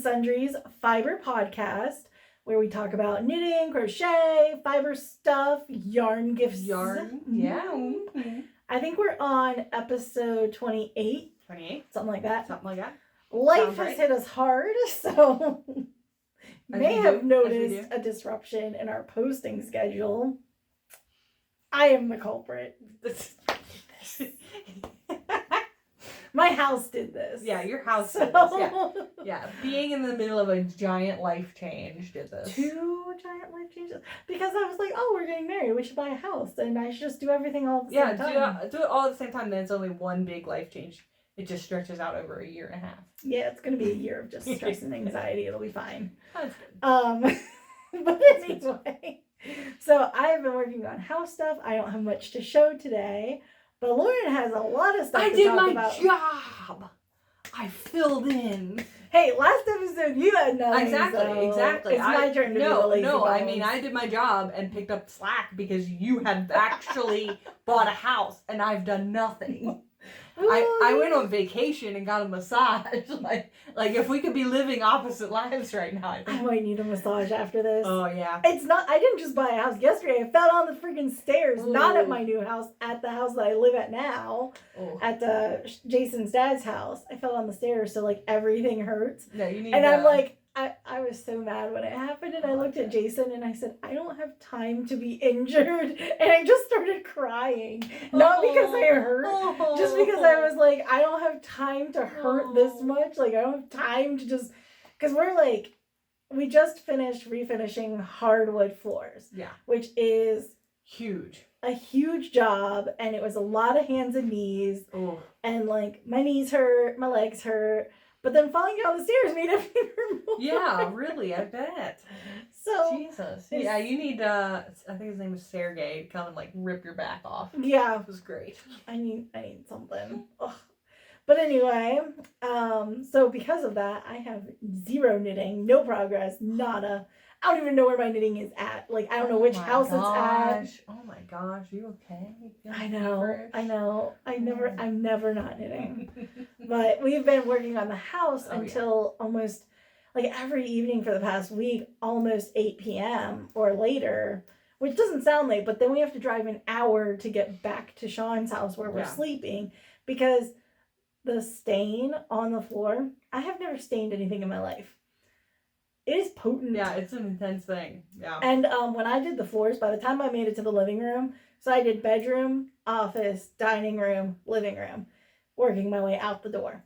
Sundry's fiber podcast, where we talk about knitting, crochet, fiber stuff, yarn gifts. Yarn, yeah. Mm-hmm. I think we're on episode 28. 28? Something like that. Something like that. Life has hit us hard, so may have noticed a disruption in our posting schedule. I am the culprit. My house did this. Yeah, your house did this. Yeah. Being in the middle of a giant life change did this. 2 giant life changes. Because I was like, oh, we're getting married. We should buy a house. And I should just do everything all at the same time. Yeah, do it all at the same time. Then it's only one big life change. It just stretches out over a year and a half. Yeah, it's going to be a year of just stress and anxiety. It'll be fine. That's good. But anyway. So I've been working on house stuff. I don't have much to show today. But Lauren has a lot of stuff to talk about. I did my job. I filled in. Hey, last episode you had nothing. Exactly. It's my turn to be the lazy bones. I mean, I did my job and picked up slack because you had actually bought a house and I've done nothing. I went on vacation and got a massage. Like if we could be living opposite lives right now. I might need a massage after this. Oh yeah. I didn't just buy a house yesterday. I fell down the freaking stairs. Ooh. Not at my new house, at the house that I live at now. Ooh. At Jason's dad's house. I fell down the stairs, so like everything hurts. No, you need. And I'm like, I was so mad when it happened, and I looked at Jason and I said, I don't have time to be injured, and I just started crying. Not because I hurt, just because I was like, I don't have time to hurt this much. Like I don't have time to just, because we just finished refinishing hardwood floors. Yeah. Which is huge. A huge job, and it was a lot of hands and knees. Oh. And like my knees hurt, my legs hurt. But then falling down the stairs made everything hurt more. Yeah, really, I bet. So Jesus. Yeah, you need I think his name is Sergey to come and like rip your back off. Yeah. It was great. I need something. Ugh. But anyway, so because of that, I have zero knitting, no progress, nada. I don't even know where my knitting is at. Like, I don't know which house it's at. Oh my gosh, are you okay? I know. I'm never not knitting. But we've been working on the house until almost, like every evening for the past week, almost 8 p.m. or later, which doesn't sound late, but then we have to drive an hour to get back to Sean's house where we're sleeping because the stain on the floor, I have never stained anything in my life. It is potent. Yeah, it's an intense thing. Yeah. And when I did the floors, by the time I made it to the living room, so I did bedroom, office, dining room, living room, working my way out the door.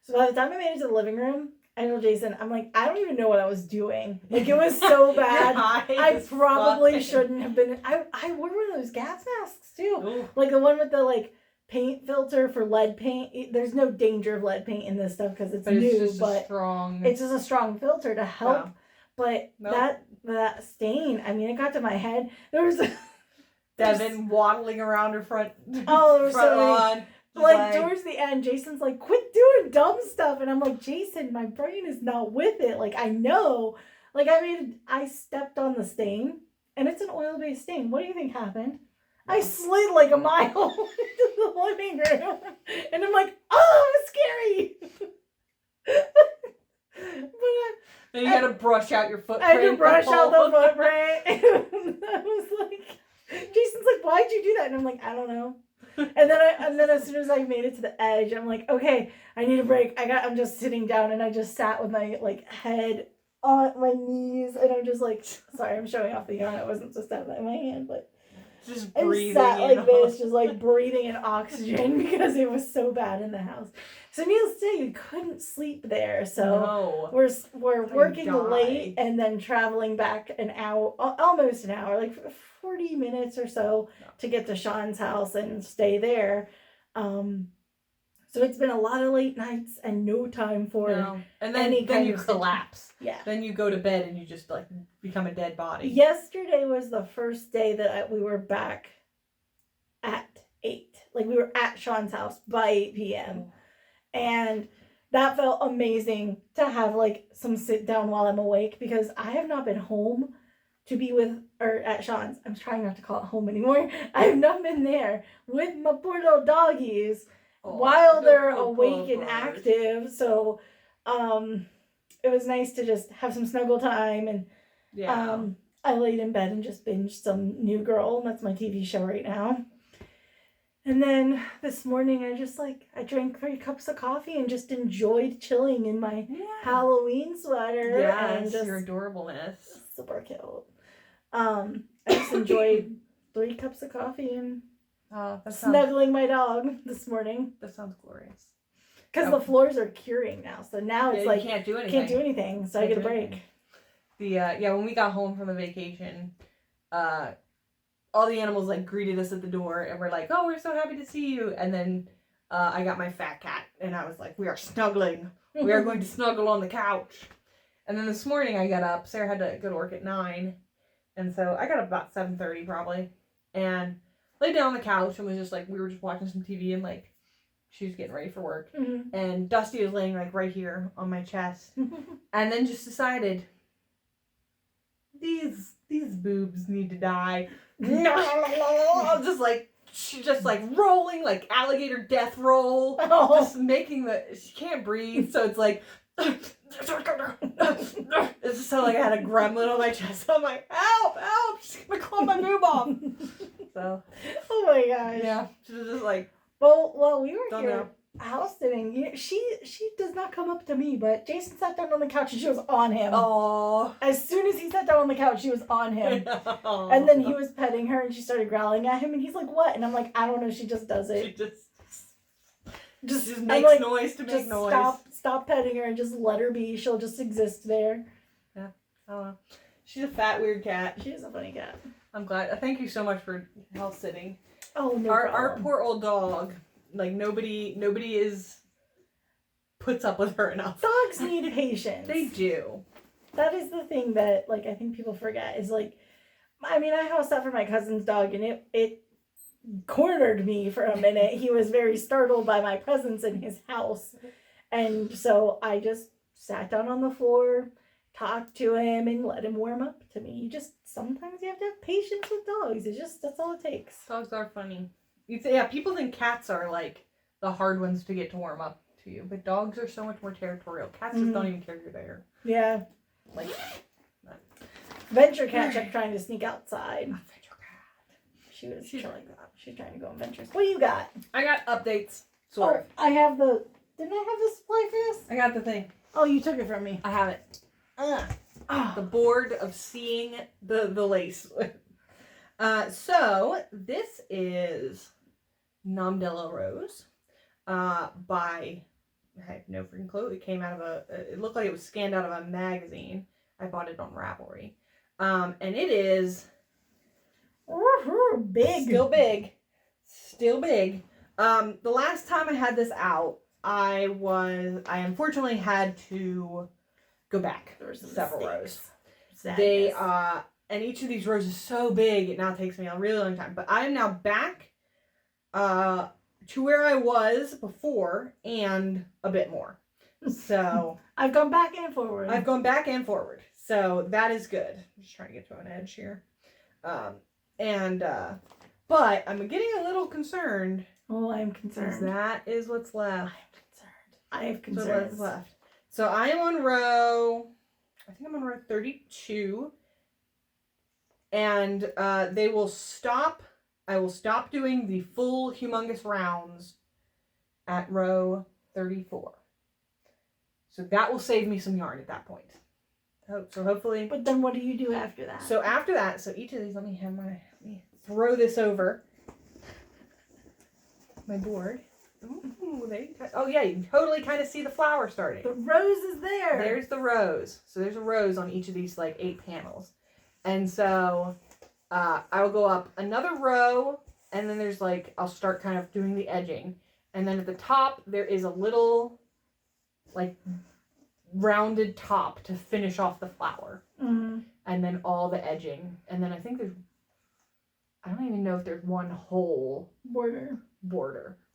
So by the time I made it to the living room, I told Jason, I'm like, I don't even know what I was doing. Like, it was so bad. I probably shouldn't have been. I wore one of those gas masks, too. Ooh. Like, the one with the, like, paint filter for lead paint. There's no danger of lead paint in this stuff because it's new, it's just a strong filter to help. Yeah. But that stain, I mean, it got to my head. There was Devynn waddling around her front. Oh, there was so many. Like towards the end, Jason's like, quit doing dumb stuff, and I'm like, Jason, my brain is not with it. Like, I know. Like, I stepped on the stain, and it's an oil-based stain. What do you think happened? I slid like a mile into the living room. And I'm like, oh, it was scary. Then you had to brush out your footprint. I had to brush out the footprint. And I was like, Jason's like, why'd you do that? And I'm like, I don't know. And then as soon as I made it to the edge, I'm like, okay, I need a break. I'm just sitting down, and I just sat with my like head on my knees, and I'm just like, sorry, I'm showing off the yarn. I wasn't supposed to have that in my hand, but just breathing. I sat like this, just like breathing in oxygen because it was so bad in the house. So needless to say, we couldn't sleep there. So we're working late and then traveling back an hour, almost an hour, like 40 minutes or so to get to Sean's house and stay there. So it's been a lot of late nights and no time for and then you collapse. Yeah. Then you go to bed and you just like become a dead body. Yesterday was the first day that we were back at 8. Like we were at Sean's house by 8 p.m. And that felt amazing to have like some sit down while I'm awake because I have not been home to be at Sean's. I'm trying not to call it home anymore. I have not been there with my poor little doggies while they're awake and active. So, was nice to just have some snuggle time, and Yeah. I laid in bed and just binged some New Girl. That's my TV show right now. And then this morning I drank 3 cups of coffee and just enjoyed chilling in my Halloween sweater. Yes, and just your adorableness. Super cute. I just enjoyed 3 cups of coffee and snuggling my dog this morning. That sounds glorious. Because the floors are curing now, so now it's like you can't do anything. So I get a break. When we got home from the vacation, all the animals like greeted us at the door and were like, "Oh, we're so happy to see you." And then I got my fat cat and I was like, "We are snuggling. We are going to snuggle on the couch." And then this morning I got up. Sarah had to go to work at 9, and so I got up about 7:30 probably, and laid down on the couch and was just like, we were just watching some TV and like she was getting ready for work, and Dusty was laying like right here on my chest, and then just decided these boobs need to die. just like she just like rolling like alligator death roll, just making she can't breathe, so it's like it's just so like I had a gremlin on my chest. I'm like, help, she's gonna claw my boob off. So oh my gosh, yeah, she was just like, well we were here house sitting. She does not come up to me, but Jason sat down on the couch and she was on him. Oh, as soon as he sat down on the couch, she was on him. And then he was petting her and she started growling at him and he's like, what? And I'm like, I don't know, she just does it. She just makes noise to make noise. Stop petting her and just let her be. She'll just exist there. Yeah, I don't know. She's a fat weird cat. She is a funny cat. I'm glad. Thank you so much for house sitting. Oh, no problem. Our poor old dog. Like nobody puts up with her enough. Dogs need patience. They do. That is the thing that like I think people forget is like, I mean, I house sat for my cousin's dog and it cornered me for a minute. He was very startled by my presence in his house, and so I just sat down on the floor, talked to him, and let him warm up to me. Sometimes you have to have patience with dogs. That's all it takes. Dogs are funny. People think cats are like the hard ones to get to warm up to you, but dogs are so much more territorial. Cats just don't even care you're there. Yeah. Like Venture Cat kept trying to sneak outside. Venture Cat. She's trying to go on ventures. What do you got? I got updates. Sort of. I have the. Didn't I have the supply for this? I got the thing. Oh, you took it from me. I have it. The board of seeing the lace. So this is Nomdello Rose by, I have no freaking clue. It came out of it looked like it was scanned out of a magazine. I bought it on Ravelry. And it is big. Still big. The last time I had this out, I unfortunately had to go back. There were several rows. They and each of these rows is so big, it now takes me a really long time. But I am now back to where I was before and a bit more. So I've gone back and forward. So that is good. I'm just trying to get to an edge here. But I'm getting a little concerned. Oh, I'm concerned. That is what's left. I have concerns. So what's left? So I am on row 32. And they will stop. I will stop doing the full humongous rounds at row 34. So that will save me some yarn at that point. So hopefully. But then what do you do after that? So after that, each of these, let me throw this over my board. Ooh, yeah, you can totally kind of see the flower starting. The rose is there. There's the rose. So there's a rose on each of these like 8 panels. And so I will go up another row, and then there's like, I'll start kind of doing the edging. And then at the top, there is a little like rounded top to finish off the flower. Mm-hmm. And then all the edging. And then I think I don't even know if there's one whole border.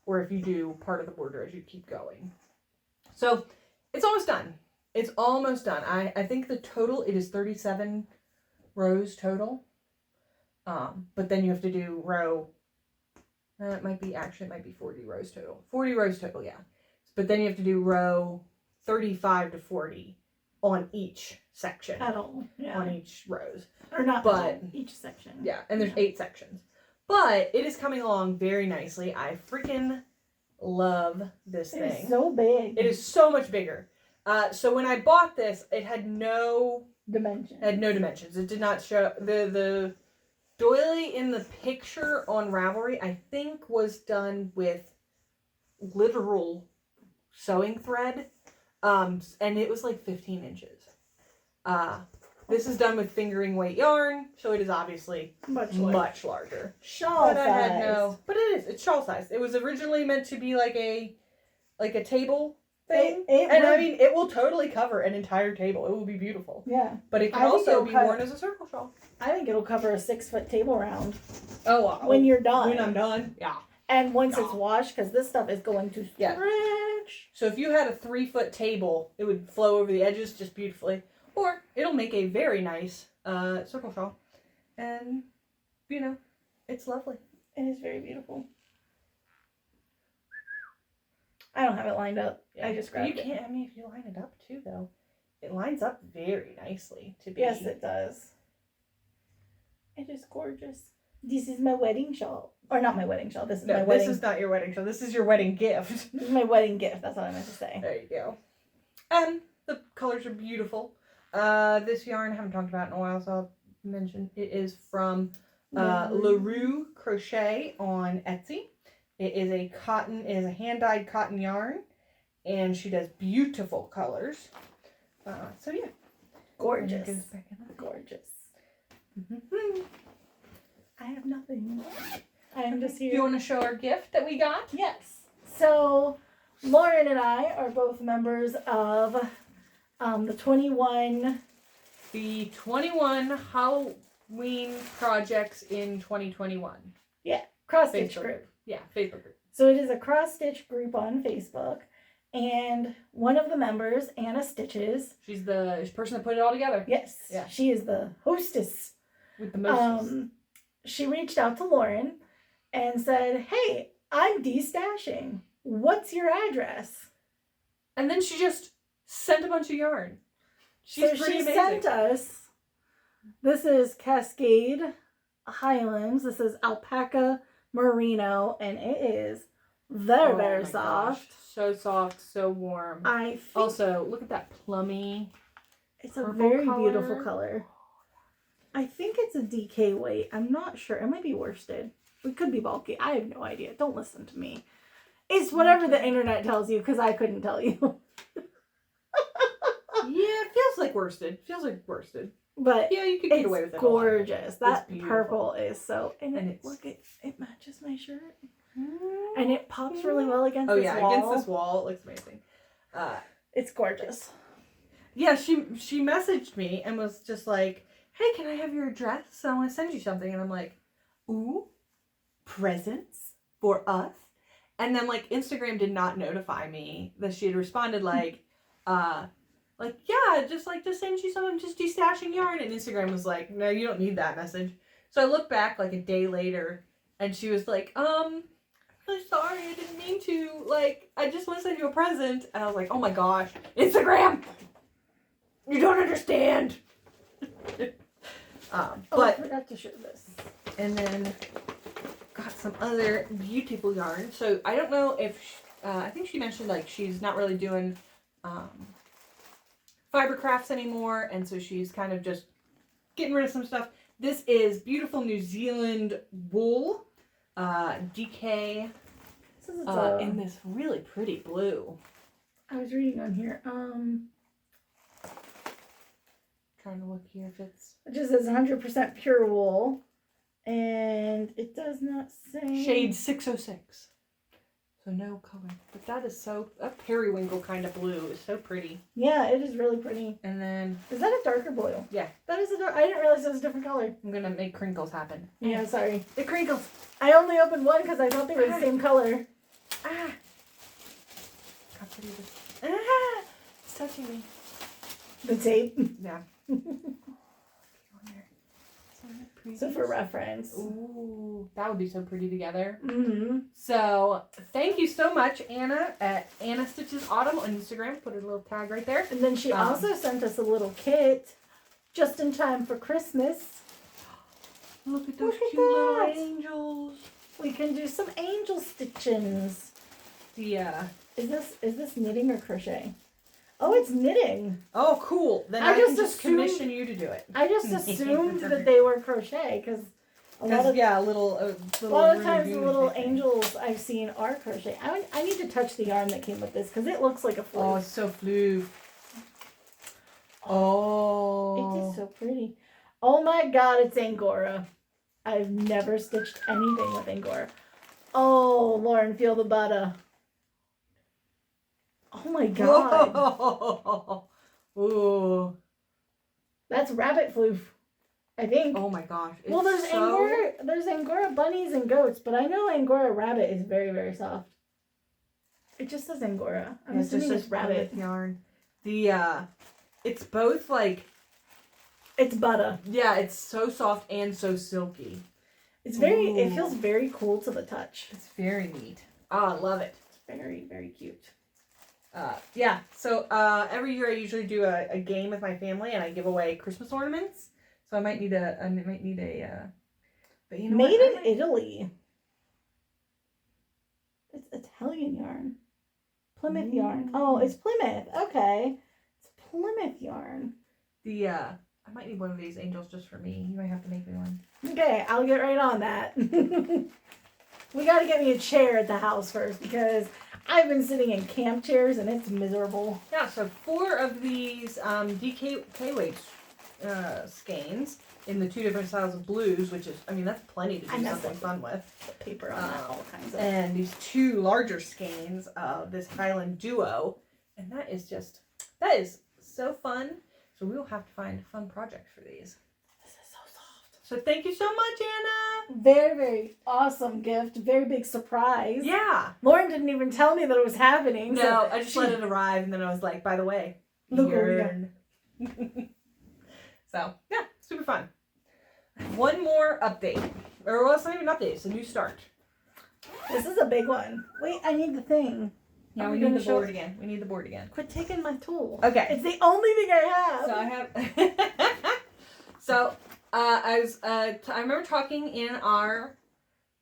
Or if you do part of the border as you keep going. So it's almost done. I think the total, it is 37 rows total. But then you have to do row, it might be 40 rows total. 40 rows total, yeah. But then you have to do row 35 to 40 on each section. At all. Yeah. On each rows. Or not, but each section. Yeah, and there's 8 sections. But it is coming along very nicely. I freaking love this thing. It's so big. It is so much bigger. So when I bought this, it had no dimensions. It did not show the doily in the picture on Ravelry. I think was done with literal sewing thread, and it was like 15 inches. This is done with fingering weight yarn, so it is obviously much larger. Shawl size. But it's shawl size. It was originally meant to be like a table thing, I mean, it will totally cover an entire table. It will be beautiful. Yeah, but it can also be worn as a circle shawl. I think it'll cover a 6-foot table round. Oh, wow. When you're done. When I'm done, yeah. And once it's washed, because this stuff is going to stretch. Yeah. So if you had a 3-foot table, it would flow over the edges just beautifully. Or it'll make a very nice circle shawl. And, it's lovely. It is very beautiful. I don't have it lined up. Yeah. I just grabbed it. I mean, if you line it up too, though, it lines up very nicely to be. Yes, it does. It is gorgeous. This is my wedding shawl. Or not my wedding shawl. This is my wedding. This is not your wedding shawl. This is your wedding gift. This is my wedding gift. That's what I meant to say. There you go. And the colors are beautiful. This yarn I haven't talked about in a while, so I'll mention it is from LaRue Crochet on Etsy. It is a hand-dyed cotton yarn, and she does beautiful colors. So yeah, gorgeous, gorgeous. Mm-hmm. I have nothing. I am just here. Do you want to show our gift that we got? Yes. So Lauren and I are both members of the 21 Halloween projects in 2021. Yeah, cross stitch group. Yeah, Facebook group. So it is a cross stitch group on Facebook, and one of the members, Anna Stitches. She's the person that put it all together. Yes. Yeah. She is the hostess. With the mostest. She reached out to Lauren and said, "Hey, I'm destashing. What's your address?" And then she just sent a bunch of yarn. She's pretty amazing. Sent us. This is Cascade Highlands. This is Alpaca Merino, and it is very soft. Gosh. So soft, so warm. Also, look at that plummy. It's a very beautiful color. I think it's a DK weight. I'm not sure. It might be worsted. It could be bulky. I have no idea. Don't listen to me. It's whatever the internet tells you, because I couldn't tell you. Yeah, it feels like worsted. But yeah, you could get away with it. Gorgeous. That purple is so, and look, it matches my shirt, and it pops really well against this wall. Against this wall, it looks amazing. It's gorgeous. Yeah, she messaged me and was just like, "Hey, can I have your address? I want to send you something." And I'm like, "Ooh, presents for us?" And then Instagram did not notify me that she had responded yeah, just send you something, just destashing yarn. And Instagram was like, "No, you don't need that message." So I looked back a day later, and she was like, "I'm really sorry, I didn't mean to. I just want to send you a present." And I was like, "Oh my gosh, Instagram! You don't understand." But I forgot to show this. And then got some other beautiful yarn. So I don't know if I think she mentioned she's not really doing fiber crafts anymore, and so she's kind of just getting rid of some stuff. This is beautiful New Zealand wool, DK, in this really pretty blue. I was reading on here. Trying to look here if it's. It just says 100% pure wool, and it does not say shade 606. So no color, but that is a periwinkle kind of blue is so pretty. Yeah, it is really pretty. And then is that a darker blue? Yeah, that is I didn't realize it was a different color. I'm gonna make crinkles happen. Yeah, sorry. The crinkles. I only opened one because I thought they were the same color. How pretty this. It's touching me. The tape. Yeah. So for reference. Ooh, that would be so pretty together. Mm-hmm. So thank you so much, Anna, at Anna Stitches Autumn on Instagram. Put a little tag right there. And then she also sent us a little kit just in time for Christmas. Look at those cute little angels. We can do some angel stitchings. Yeah. Is this knitting or crochet? Oh, it's knitting. Oh, cool. Then I can just commission you to do it. I just assumed that they were crochet because a lot of times the little angels I've seen are crochet. I need to touch the yarn that came with this because it looks like a floof. Oh, it's so floof. Oh. It is so pretty. Oh my god, it's Angora. I've never stitched anything with Angora. Oh, Lauren, feel the butter. Oh my god. Whoa. Ooh. That's rabbit floof, I think. Oh my gosh. Well, there's Angora bunnies and goats, but I know Angora rabbit is very, very soft. It just says Angora. I'm assuming it's rabbit yarn. It's both like it's butter. Yeah, it's so soft and so silky. It's very It feels very cool to the touch. It's very neat. Oh, I love it. It's very, very cute. Yeah, so every year I usually do a game with my family and I give away Christmas ornaments. So I might need but you know Made in Italy. It's Italian yarn. Plymouth yarn. Oh, it's Plymouth. Okay. It's Plymouth yarn. I might need one of these angels just for me. You might have to make me one. Okay, I'll get right on that. We got to get me a chair at the house first because I've been sitting in camp chairs and it's miserable. Yeah, so 4 of these DK weight skeins in the 2 different styles of blues, which is, I mean, that's plenty to do something fun with. Put paper on that, all kinds of. And these 2 larger skeins of this Highland Duo, and that is so fun. So we will have to find a fun project for these. This is so soft. So thank you so much, Anna. Very, very awesome gift. Very big surprise. Yeah. Lauren didn't even tell me that it was happening. No, so I just let it arrive, and then I was like, by the way, look where we go. So, yeah, super fun. One more update. Or, well, it's not even an update. It's a new start. This is a big one. Wait, I need the thing. Yeah, we need the board again. We need the board again. Quit taking my tool. Okay. It's the only thing I have. So I have. I remember talking in our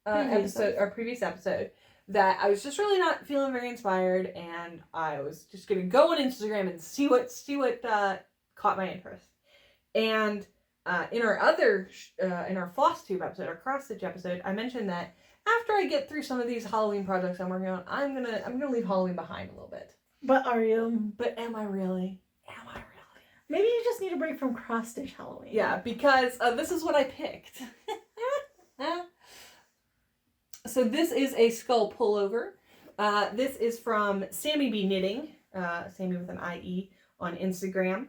previous episode, that I was just really not feeling very inspired, and I was just gonna go on Instagram and see what caught my interest. And in our floss tube episode, our cross stitch episode, I mentioned that after I get through some of these Halloween projects I'm working on, I'm gonna leave Halloween behind a little bit. But are you? But am I really? Maybe you just need a break from cross stitch Halloween. Yeah, because this is what I picked. So this is a skull pullover. This is from Sammy B Knitting, Sammy with an IE on Instagram,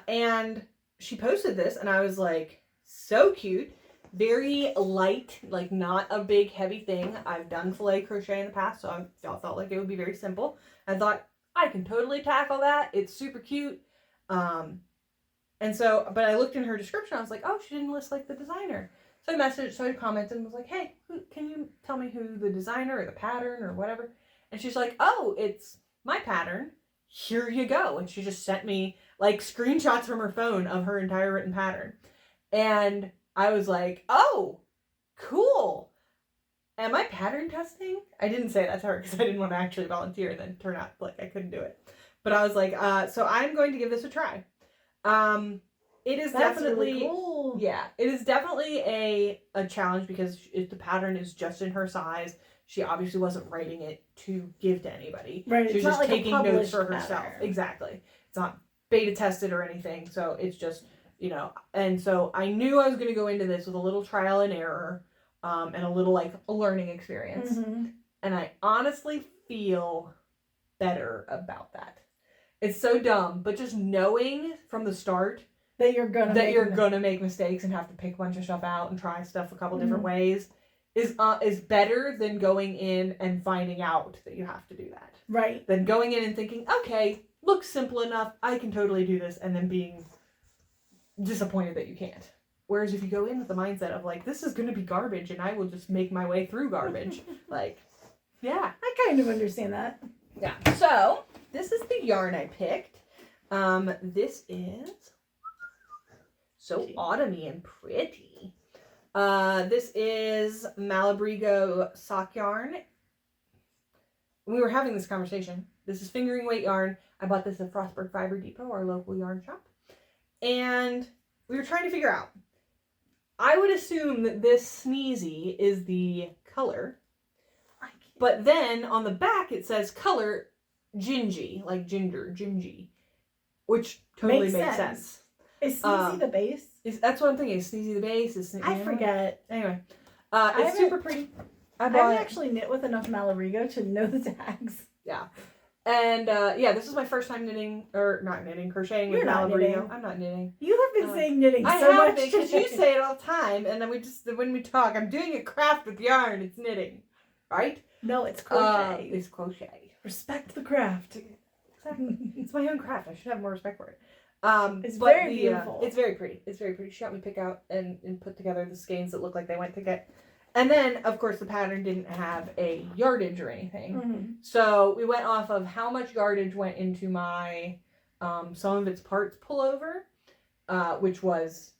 and she posted this, and I was like, so cute. Very light, like not a big heavy thing. I've done filet crochet in the past, so I felt like it would be very simple. I thought I can totally tackle that. It's super cute. And so, but I looked in her description. I was like, oh, she didn't list like the designer. So I commented and was like, hey, can you tell me who the designer or the pattern or whatever? And she's like, oh, it's my pattern. Here you go. And she just sent me like screenshots from her phone of her entire written pattern. And I was like, oh, cool. Am I pattern testing? I didn't say that to her because I didn't want to actually volunteer and then turn out like I couldn't do it. But I was like, so I'm going to give this a try. It is definitely really cool. Yeah, it is definitely a challenge because the pattern is just in her size. She obviously wasn't writing it to give to anybody. Right. She was just taking notes for herself. Pattern. Exactly. It's not beta tested or anything. So it's just, and so I knew I was going to go into this with a little trial and error, and a little like a learning experience. Mm-hmm. And I honestly feel better about that. It's so dumb, but just knowing from the start that you're gonna make mistakes and have to pick a bunch of stuff out and try stuff a couple different ways is better than going in and finding out that you have to do that. Right. Than going in and thinking, okay, looks simple enough, I can totally do this, and then being disappointed that you can't. Whereas if you go in with the mindset of like, this is going to be garbage and I will just make my way through garbage, like, yeah. I kind of understand that. Yeah. So this is the yarn I picked. This is so autumny and pretty. This is Malabrigo sock yarn. We were having this conversation. This is fingering weight yarn. I bought this at Frostburg Fiber Depot, our local yarn shop. And we were trying to figure out. I would assume that this sneezy is the color. But then on the back it says color gingy, like ginger, gingy. Which totally makes sense. Is Sneezy the base? That's what I'm thinking. Is Sneezy the base? I forget. Anyway, it's super pretty. I haven't actually knit with enough Malabrigo to know the tags. Yeah. And yeah, this is my first time knitting, or not knitting, crocheting with Malabrigo. I'm not knitting. You have been saying knitting I so have much because you say it all the time, and then when we talk, I'm doing a craft with yarn. It's knitting, right? No, it's crochet. It's crochet. Respect the craft. Exactly. It's my own craft. I should have more respect for it. It's very beautiful. It's very pretty. It's very pretty. She helped me pick out and put together the skeins that look like they went to get. And then, of course, the pattern didn't have a yardage or anything. Mm-hmm. So we went off of how much yardage went into my some of its parts pullover, which was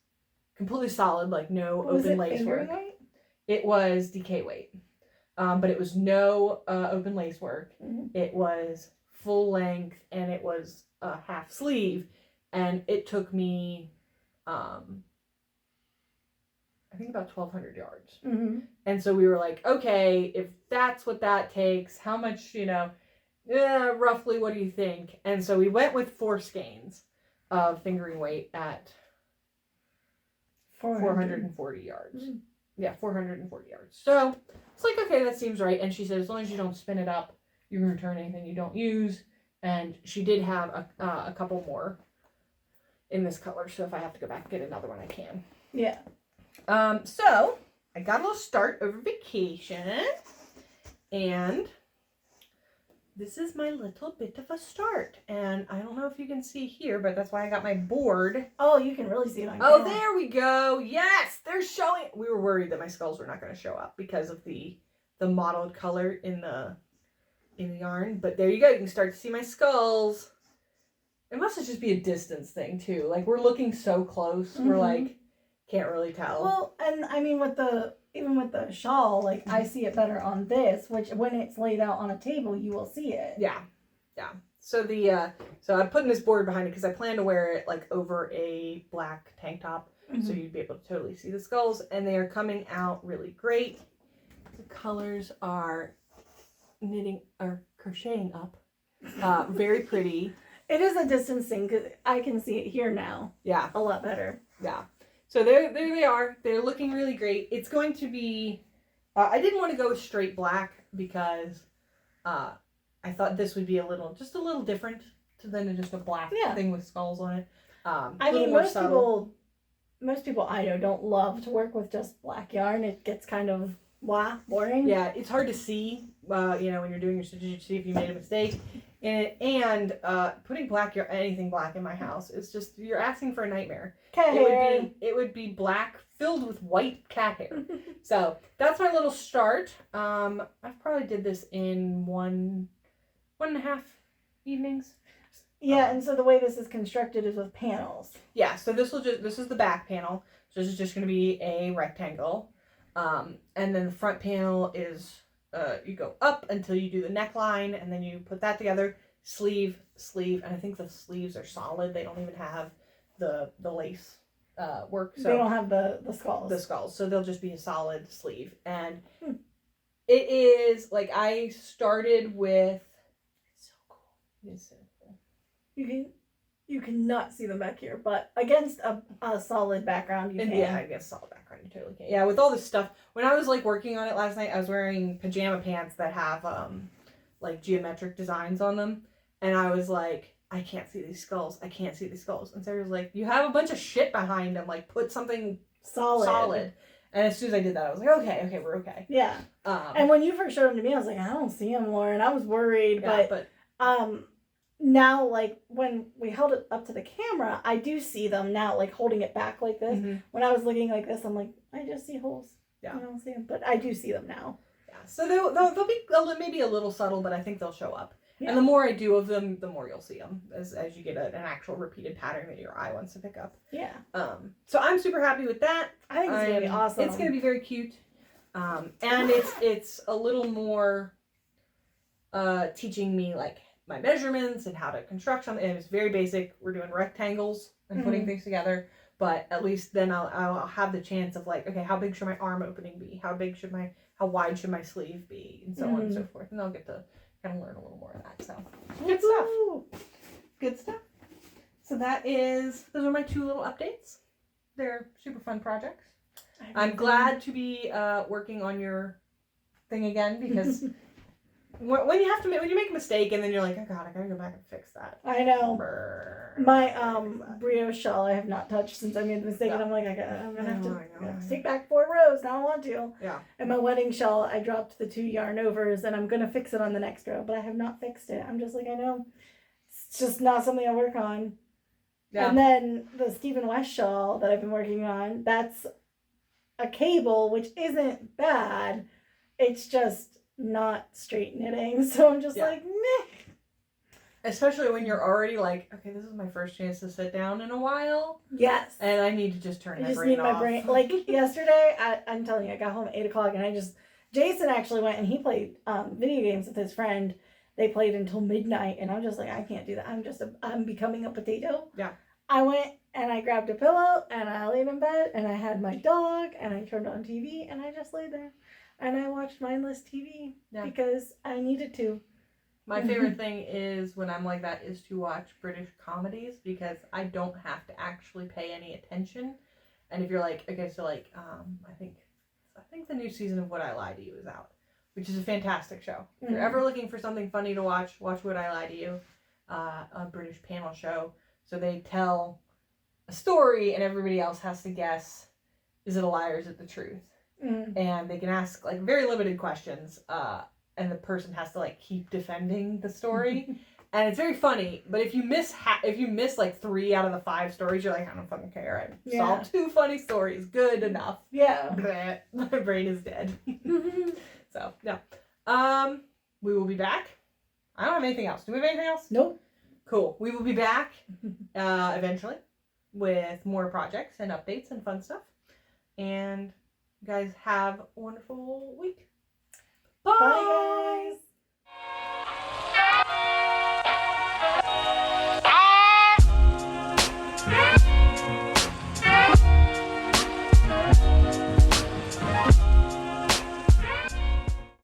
completely solid, like no open lace work. Weight? It was DK weight. But it was no open lace work. Mm-hmm. It was full length, and it was a half sleeve. And it took me, I think about 1,200 yards. Mm-hmm. And so we were like, okay, if that's what that takes, how much, roughly, what do you think? And so we went with 4 skeins of fingering weight at 440 yards. Mm-hmm. Yeah, 440 yards. So it's like, okay, that seems right. And she said, as long as you don't spin it up, you can return anything you don't use. And she did have a couple more in this color, so if I have to go back and get another one, I can. Yeah. So I got a little start over vacation, and this is my little bit of a start. And I don't know if you can see here, but that's why I got my board. Oh, you can really see it on camera. camera. There we go. Yes, they're showing. We were worried that my skulls were not going to show up because of the mottled color in the yarn, but there you go. You can start to see my skulls. It must just be a distance thing too. Like we're looking so close, mm-hmm. We're like can't really tell. Well, and I mean even with the shawl, like mm-hmm. I see it better on this, which when it's laid out on a table, you will see it. Yeah. So so I'm putting this board behind it because I plan to wear it like over a black tank top, mm-hmm. So you'd be able to totally see the skulls, and they are coming out really great. The colors are crocheting up, very pretty. It is a distance thing because I can see it here now. Yeah. A lot better. Yeah. So there they are. They're looking really great. It's going to be, I didn't want to go straight black because I thought this would be just a little different than just a black thing with skulls on it. I mean, most people I know don't love to work with just black yarn. It gets kind of boring. Yeah, it's hard to see, when you're doing your stitches, to see if you made a mistake. And putting anything black in my house is just, you're asking for a nightmare. Cat hair. It would be black filled with white cat hair. So that's my little start. I probably did this in one and a half evenings. Yeah, and so the way this is constructed is with panels. Yeah, so this is the back panel. So this is just going to be a rectangle. And then the front panel is, you go up until you do the neckline, and then you put that together, sleeve, and I think the sleeves are solid. They don't even have the lace work. So they don't have the skulls. The skulls, so they'll just be a solid sleeve. And it is, like, I started with, it's so cool. It's so cool. You cannot see them back here, but against a solid background, you can. Yeah, against solid background, you totally can. Yeah, with all this stuff, when I was, like, working on it last night, I was wearing pajama pants that have, like, geometric designs on them, and I was like, I can't see these skulls. And Sarah was like, you have a bunch of shit behind them, like, put something solid. And as soon as I did that, I was like, okay, we're okay. Yeah. And when you first showed them to me, I was like, I don't see them, Lauren. I was worried, but now, like, when we held it up to the camera, I do see them now, like, holding it back like this. Mm-hmm. When I was looking like this, I'm like, I just see holes. Yeah. I don't see them, but I do see them now. Yeah. So they'll be maybe a little subtle, but I think they'll show up. Yeah. And the more I do of them, the more you'll see them as you get an actual repeated pattern that your eye wants to pick up. Yeah. So I'm super happy with that. I think it's going to be awesome. It's going to be very cute. And it's a little more teaching me, like, my measurements and how to construct something. And it's very basic. We're doing rectangles and putting things together. But at least then I'll have the chance of, like, okay, how big should my arm opening be? How wide should my sleeve be? And so on and so forth. And I'll get to kind of learn a little more of that. So good stuff. Good stuff. So those are my 2 little updates. They're super fun projects. I'm glad to be working on your thing again, because when you make a mistake and then you're like, oh god, I gotta go back and fix that. I know. My brioche shawl I have not touched since I made the mistake, and I'm like, I'm gonna have to take back 4 rows. Now I want to. Yeah. And my wedding shawl, I dropped the 2 yarn overs, and I'm gonna fix it on the next row, but I have not fixed it. I'm just like, I know, it's just not something I work on. Yeah. And then the Stephen West shawl that I've been working on, that's a cable, which isn't bad. It's just not straight knitting, so I'm just like, meh. Especially when you're already like, okay, this is my first chance to sit down in a while. Yes. And I need to just turn my brain off. I just need my brain. Like, yesterday, I'm telling you, I got home at 8 o'clock, and Jason actually went and he played video games with his friend. They played until midnight, and I'm just like, I can't do that. I'm becoming a potato. Yeah. I went and I grabbed a pillow, and I laid in bed, and I had my dog, and I turned on TV, and I just laid there. And I watched mindless TV because I needed to. My favorite thing is when I'm like that is to watch British comedies, because I don't have to actually pay any attention. And if you're like, okay, so like, I think the new season of Would I Lie to You is out, which is a fantastic show. If you're ever looking for something funny to watch Would I Lie to You, a British panel show. So they tell a story and everybody else has to guess, is it a lie or is it the truth? And they can ask, like, very limited questions, and the person has to, like, keep defending the story. And it's very funny, but if you miss like 3 out of the 5 stories, you're like, I don't fucking care. I solved 2 funny stories. Good enough. Yeah. Bleh. My brain is dead. So, yeah. We will be back. I don't have anything else. Do we have anything else? Nope. Cool. We will be back eventually with more projects and updates and fun stuff. And you guys have a wonderful week. Bye. Bye, guys.